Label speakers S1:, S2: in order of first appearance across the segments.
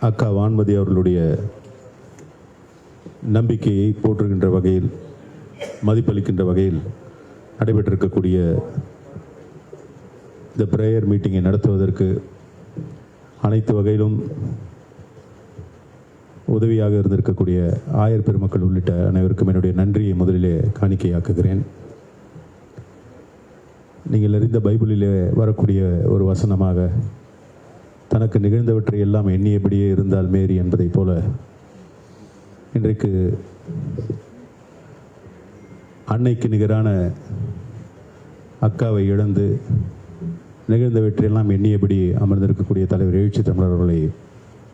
S1: அக்கா வான்மதி அவர்களுடைய நம்பிக்கையை போற்றுகின்ற வகையில், மதிப்பளிக்கின்ற வகையில் நடைபெற்றிருக்கக்கூடிய இந்த பிரேயர் மீட்டிங்கை நடத்துவதற்கு அனைத்து வகையிலும் உதவியாக இருந்திருக்கக்கூடிய ஆயர் பெருமக்கள் உள்ளிட்ட அனைவருக்கும் என்னுடைய நன்றியை முதலிலே காணிக்கையாக்குகிறேன். நீங்கள் அறிந்த பைபிளிலே வரக்கூடிய ஒரு வசனமாக, தனக்கு நிகழ்ந்தவற்றை எல்லாம் எண்ணியபடியே இருந்தால் மேரி என்பதைப் போல, இன்றைக்கு அன்னைக்கு நிகரான அக்காவை இழந்து நிகழ்ந்தவற்றையெல்லாம் எண்ணியபடி அமர்ந்திருக்கக்கூடிய தலைவர் எழுச்சி தமிழர் அவர்களை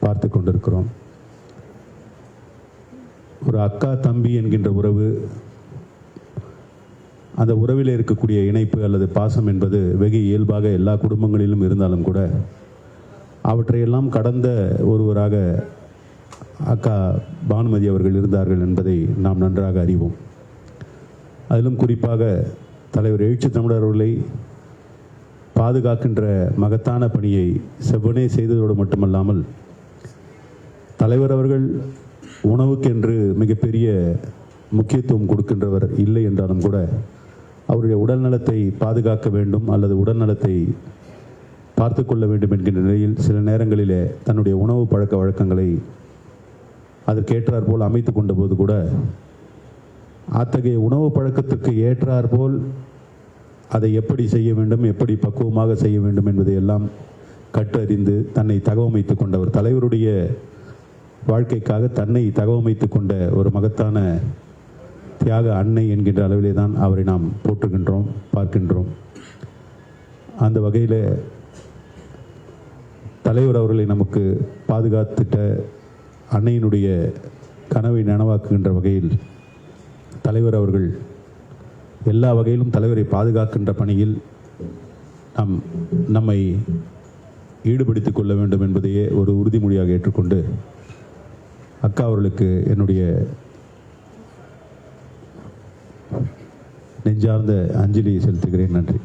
S1: பார்த்து கொண்டிருக்கிறோம். ஒரு அக்கா தம்பி என்கின்ற உறவு, அந்த உறவில் இருக்கக்கூடிய இணைப்பு அல்லது பாசம் என்பது வெகு இயல்பாக எல்லா குடும்பங்களிலும் இருந்தாலும் கூட, அவற்றையெல்லாம் கடந்த ஒருவராக அக்கா பானுமதி அவர்கள் இருந்தார்கள் என்பதை நாம் நன்றாக அறிவோம். அதிலும் குறிப்பாக தலைவர் எழுச்சி தமிழர் அவர்களை பாதுகாக்கின்ற மகத்தான பணியை செவ்வனே செய்ததோடு மட்டுமல்லாமல், தலைவர் அவர்கள் உணவுக்கென்று மிகப்பெரிய முக்கியத்துவம் கொடுக்கின்றவர் இல்லை என்றாலும் கூட, அவருடைய உடல்நலத்தை பாதுகாக்க வேண்டும் அல்லது உடல்நலத்தை பார்த்து கொள்ள வேண்டும் என்கின்ற நிலையில் சில நேரங்களிலே தன்னுடைய உணவு பழக்க வழக்கங்களை அதற்கேற்றார் போல் அமைத்து கொண்ட போது கூட, அத்தகைய உணவு பழக்கத்துக்கு ஏற்றார் போல் அதை எப்படி செய்ய வேண்டும், எப்படி பக்குவமாக செய்ய வேண்டும் என்பதை எல்லாம் கற்றறிந்து தன்னை தகவமைத்து கொண்டவர், தலைவருடைய வாழ்க்கைக்காக தன்னை தகவமைத்து கொண்ட ஒரு மகத்தான தியாக அன்னை என்கின்ற அளவிலே தான் அவரை நாம் போற்றுகின்றோம், பார்க்கின்றோம். அந்த வகையில் தலைவர் அவர்களை நமக்கு பாதுகாத்துட்ட அன்னையினுடைய கனவை நனவாக்குகின்ற வகையில் தலைவர் அவர்கள் எல்லா வகையிலும் தலைவரை பாதுகாக்கின்ற பணியில் நம்மை ஈடுபடுத்திக் கொள்ள வேண்டும் என்பதையே ஒரு உறுதிமொழியாக ஏற்றுக்கொண்டு அக்கா அவர்களுக்கு என்னுடைய நெஞ்சார்ந்த அஞ்சலியை செலுத்துகிறேன். நன்றி.